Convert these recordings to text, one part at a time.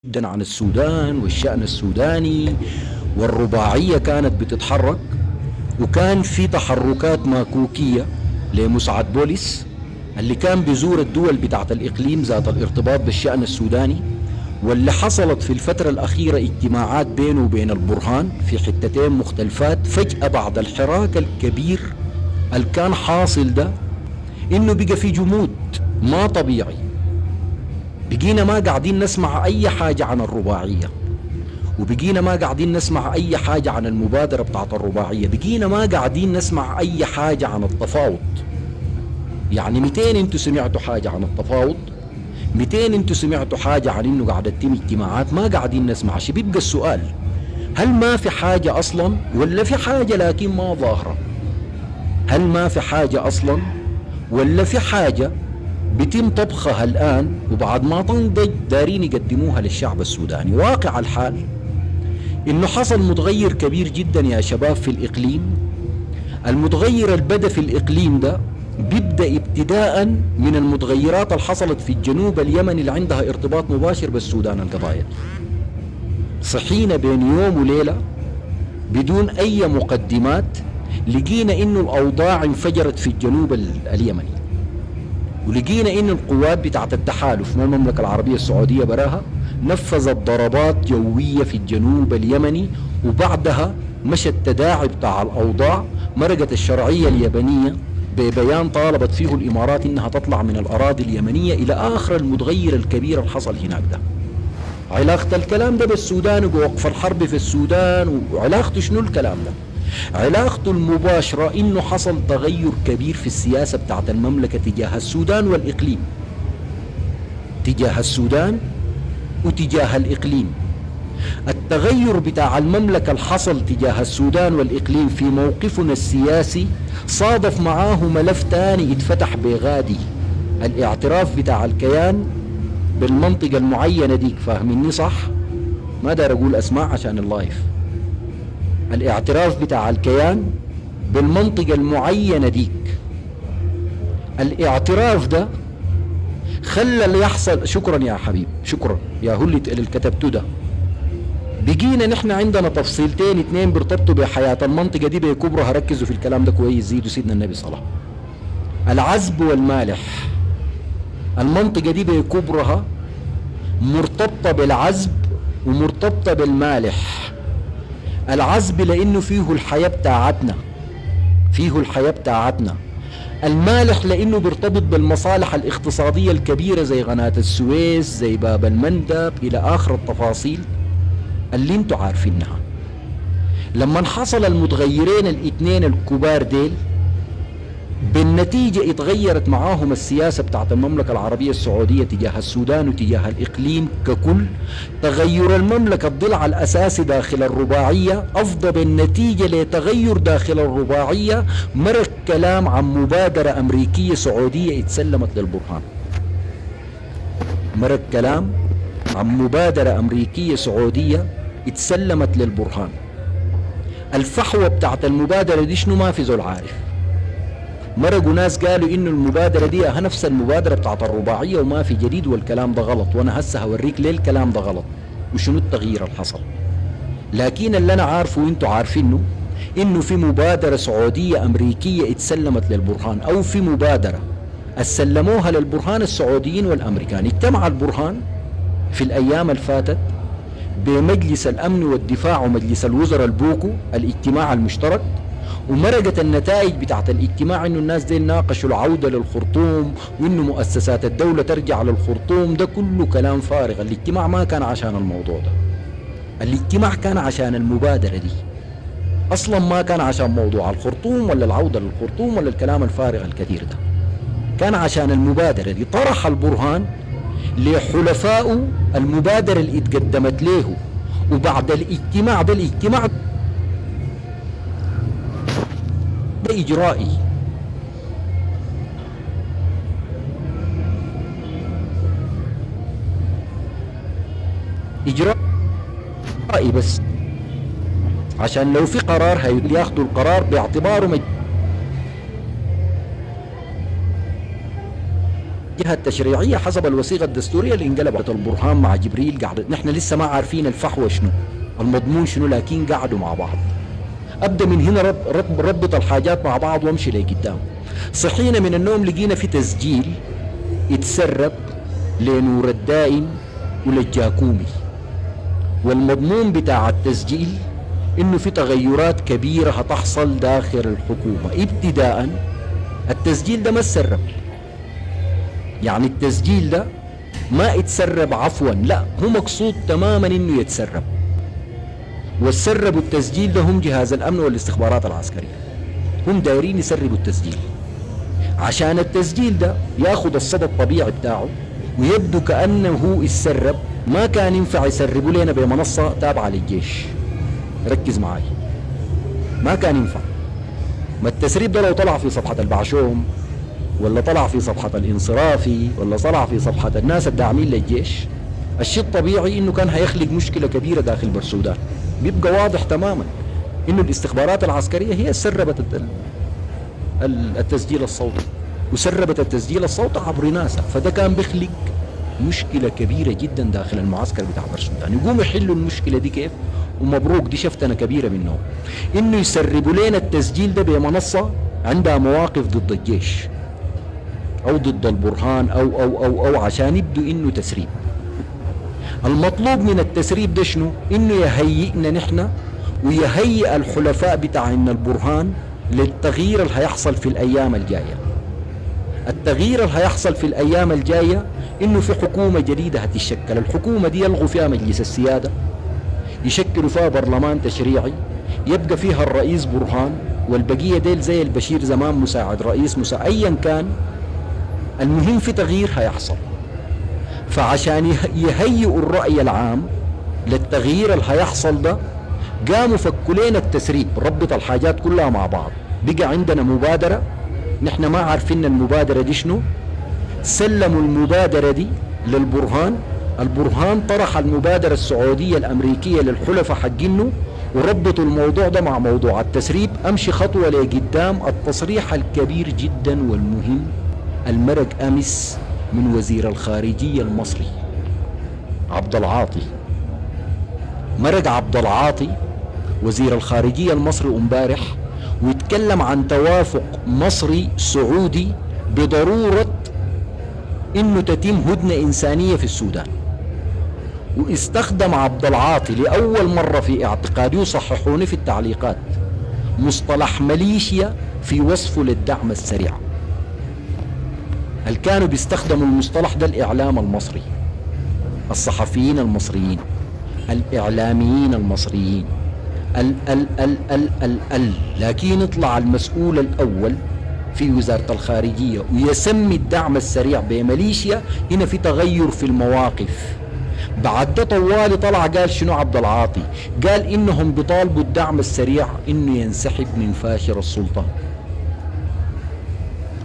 جدا عن السودان والشأن السوداني، والرباعية كانت بتتحرك، وكان في تحركات ماكوكية لمسعد بوليس اللي كان بيزور الدول بتاعت الإقليم ذات الارتباط بالشأن السوداني، واللي حصلت في الفترة الأخيرة اجتماعات بينه وبين البرهان في حتتين مختلفات. فجأة بعد الحراك الكبير اللي كان حاصل ده إنه بقى في جمود ما طبيعي. بقينا ما قاعدين نسمع أي حاجة عن الرباعية، وبقينا ما قاعدين نسمع أي حاجة عن المبادرة بتاعت الرباعية، بقينا ما قاعدين نسمع أي حاجة عن التفاوض. يعني 200 انتوا سمعتوا حاجة عن التفاوض، 200 انتوا سمعتوا حاجة عن انه قاعدة تتم اجتماعات، ما قاعدين نسمع شيء. بيبقى السؤال، هل ما في حاجة أصلا ولا في حاجة لكن ما ظاهرة؟ هل ما في حاجة أصلا ولا في حاجة بيتم طبخها الآن وبعد ما تنضج دارين يقدموها للشعب السوداني؟ واقع الحال إنه حصل متغير كبير جدا يا شباب في الإقليم. المتغير اللي بدأ في الإقليم ده بيبدأ ابتداء من المتغيرات اللي حصلت في الجنوب اليمني اللي عندها ارتباط مباشر بالسودان القضايا. صحينا بين يوم وليلة بدون أي مقدمات، لقينا إنه الأوضاع انفجرت في الجنوب اليمني، ولقينا إن القوات بتاعت التحالف من المملكة العربية السعودية براها نفذت ضربات جوية في الجنوب اليمني، وبعدها مشى التداعي بتاع الأوضاع. مرقت الشرعية اليابانية ببيان طالبت فيه الإمارات إنها تطلع من الأراضي اليمنية إلى آخر المتغير الكبير اللي حصل هناك ده. علاقة الكلام ده بالسودان ووقف الحرب في السودان، وعلاقته شنو الكلام ده؟ علاقته المباشرة إنه حصل تغير كبير في السياسة بتاعت المملكة تجاه السودان والإقليم، تجاه السودان وتجاه الإقليم. التغير بتاع المملكة الحصل تجاه السودان والإقليم في موقفنا السياسي صادف معاه ملف تاني اتفتح بغادي، الاعتراف بتاع الكيان بالمنطقة المعينة ديك. فاهميني صح؟ ما دار أقول أسماء عشان اللايف. الاعتراف بتاع الكيان بالمنطقة المعينة ديك، الاعتراف ده خلى اللي يحصل. شكرا يا حبيب، شكرا يا هلت اللي كتبته ده. بقينا نحن عندنا تفصيلتين اتنين بيرتبطوا بحياة المنطقة دي بكبرها. ركزوا في الكلام ده كويس، زيدوا سيدنا النبي صلى الله عليه وسلم. العذب والمالح، المنطقة دي بكبرها مرتبطة بالعذب ومرتبطة بالمالح. العذب لأنه فيه الحياة بتاعتنا، فيه الحياة بتاعتنا. المالح لأنه بيرتبط بالمصالح الاقتصادية الكبيرة زي قناة السويس، زي باب المندب، إلى آخر التفاصيل اللي انتوا عارفينها. لما حصل المتغيرين الاثنين الكبار ديل، بالنتيجة اتغيرت معاهم السياسة بتاعت المملكة العربية السعودية تجاه السودان وتجاه الإقليم ككل. تغير المملكة الضلع الأساسي داخل الرباعية أفضى بالنتيجة لتغير داخل الرباعية. مرق كلام عن مبادرة أمريكية سعودية اتسلمت للبرهان، مرق كلام عن مبادرة أمريكية سعودية اتسلمت للبرهان. الفحوى بتاعت المبادرة دي شنو ما في زول عارف. مرقوا ناس قالوا انه المبادرة دي نفس المبادرة بتاعت الرباعية وما في جديد والكلام ده غلط، وانا هسه هوريك ليه الكلام ده غلط وشنو التغيير اللي حصل. لكن اللي انا عارفه وانتوا عارفينه انه في مبادرة سعودية امريكية اتسلمت للبرهان، او في مبادرة سلموها للبرهان السعوديين والامريكان. اجتمع البرهان في الايام الفاتت بمجلس الامن والدفاع ومجلس الوزراء البوكو، الاجتماع المشترك. ومرقت النتائج بتاعت الاجتماع انه الناس دي ناقشوا العودة للخرطوم، وانه مؤسسات الدولة ترجع للخرطوم. ده كله كلام فارغ. الاجتماع ما كان عشان الموضوع ده، الاجتماع كان عشان المبادرة دي، اصلا ما كان عشان موضوع الخرطوم ولا العودة للخرطوم ولا الكلام الفارغ الكثير ده. كان عشان المبادرة دي. طرح البرهان لحلفائه المبادرة اللي اتقدمت له، وبعد الاجتماع ده، الاجتماع ده إجرائي، إجرائي بس عشان لو في قرار هياخدوا القرار باعتباره الجهة التشريعية حسب الوثيقة الدستورية اللي انقلبت البرهان مع جبريل قعدت. نحن لسه ما عارفين الفحوى شنو، المضمون شنو، لكن قعدوا مع بعض. أبدأ من هنا ربط الحاجات مع بعض وامشي لقدام. صحينا من النوم لقينا في تسجيل يتسرب لنور الدائم وللجاكومي، والمضمون بتاع التسجيل انه في تغيرات كبيرة هتحصل داخل الحكومة. ابتداء التسجيل ده ما اتسرب، يعني التسجيل ده ما اتسرب عفوا، لا هو مقصود تماما انه يتسرب. وسربوا التسجيل ده هم جهاز الامن والاستخبارات العسكرية، هم دايرين يسربوا التسجيل عشان التسجيل ده ياخد الصدى الطبيعي بتاعه ويبدو كأنه يتسرب. ما كان ينفع يسربوا لنا بمنصة تابعة للجيش، ركز معي، ما كان ينفع. ما التسريب ده لو طلع في صفحة البعشوم ولا طلع في صفحة الانصرافي ولا طلع في صفحة الناس الداعمين للجيش، الشيء الطبيعي انه كان هيخلق مشكلة كبيرة داخل برسودان. بيبقى واضح تماما انه الاستخبارات العسكرية هي سربت التسجيل الصوتي، وسربت التسجيل الصوتي عبر ناسا. فده كان بيخلق مشكلة كبيرة جدا داخل المعسكر بتاع برسودان. يقوموا يحلوا المشكلة دي كيف؟ ومبروك، دي شفتنا كبيرة منهم، انه يسربوا لنا التسجيل ده بمنصة عندها مواقف ضد الجيش او ضد البرهان او عشان يبدو انه تسريب. المطلوب من التسريب ده شنو؟ انه يهيئنا نحن ويهيئ الحلفاء بتاعنا البرهان للتغيير اللي هيحصل في الايام الجاية. التغيير اللي هيحصل في الايام الجاية انه في حكومة جديدة هتتشكل. الحكومة دي يلغوا فيها مجلس السيادة، يشكلوا فيها برلمان تشريعي، يبقى فيها الرئيس برهان والبقية ديل زي البشير زمان مساعد رئيس ايا كان. المهم في تغيير هيحصل. فعشان يهيئوا الرأي العام للتغيير اللي هيحصل ده، قاموا فكوا لنا التسريب، ربط الحاجات كلها مع بعض. بقى عندنا مبادرة نحن ما عارفين المبادرة دي شنو، سلموا المبادرة دي للبرهان. البرهان طرح المبادرة السعودية الأمريكية للحلفاء حقينه، وربطوا الموضوع ده مع موضوع التسريب. أمشي خطوة لقدام، التصريح الكبير جدا والمهم المرق أمس من وزير الخارجية المصري عبد العاطي. مرق عبد العاطي وزير الخارجية المصري امبارح ويتكلم عن توافق مصري سعودي بضرورة انه تتم هدنة انسانية في السودان. واستخدم عبد العاطي لأول مرة في اعتقادي، وصححوني في التعليقات، مصطلح ميليشيا في وصفه للدعم السريع. اللي كانوا بيستخدموا المصطلح ده الإعلام المصري، الصحفيين المصريين، الإعلاميين المصريين، لكن يطلع المسؤول الأول في وزارة الخارجية ويسمي الدعم السريع بميليشيا. هنا في تغير في المواقف. بعد ده طوالي طلع قال شنو عبد العاطي؟ قال إنهم بيطالبوا الدعم السريع إنه ينسحب من فاشر السلطة.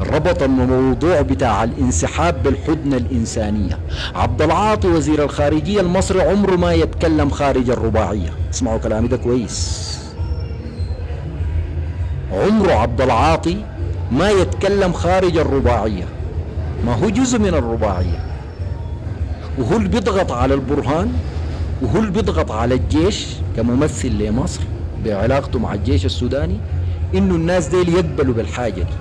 ربط الموضوع بتاع الانسحاب بالحدنة الإنسانية. عبد العاطي وزير الخارجية المصري عمره ما يتكلم خارج الرباعية، اسمعوا كلامي ده كويس، عمره عبد العاطي ما يتكلم خارج الرباعية، ما هو جزء من الرباعية، وهو اللي بيضغط على البرهان، وهو اللي بيضغط على الجيش كممثل لمصر بعلاقته مع الجيش السوداني إنه الناس ديل يقبلوا بالحاجة دي.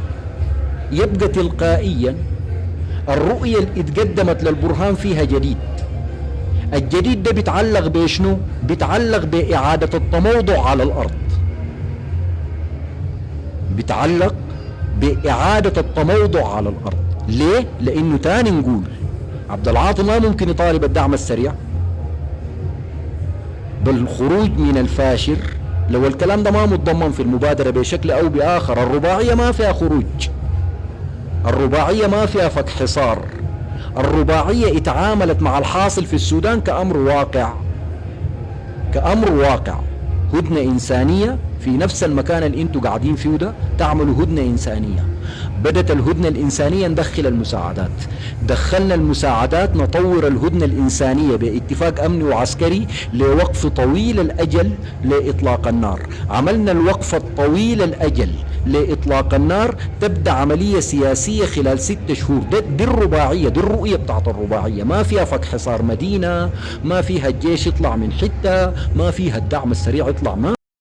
يبقى تلقائيا الرؤية اللي اتقدمت للبرهان فيها جديد. الجديد ده بيتعلق بشنو؟ بيتعلق بإعادة التموضع على الأرض، بيتعلق بإعادة التموضع على الأرض. ليه؟ لأنه تاني نقول عبد العاطي ما ممكن يطالب الدعم السريع بالخروج من الفاشر لو الكلام ده ما متضمن في المبادرة بشكل أو بآخر. الرباعية ما فيها خروج، الرباعية ما فيها فك حصار، الرباعية اتعاملت مع الحاصل في السودان كأمر واقع، كأمر واقع. هدنة إنسانية في نفس المكان اللي انتوا قاعدين فيه ده، تعملوا هدنة إنسانية. بدت الهدنة الإنسانية ندخل المساعدات، دخلنا المساعدات نطور الهدنة الإنسانية باتفاق أمني وعسكري لوقف طويل الأجل لإطلاق النار. عملنا الوقف الطويل الأجل لإطلاق النار، تبدأ عملية سياسية خلال 6 شهور. دي الرباعية، دي الرؤية بتاعت الرباعية. ما فيها فك حصار مدينة، ما فيها الجيش يطلع من حتة، ما فيها الدعم السريع يطلع، ما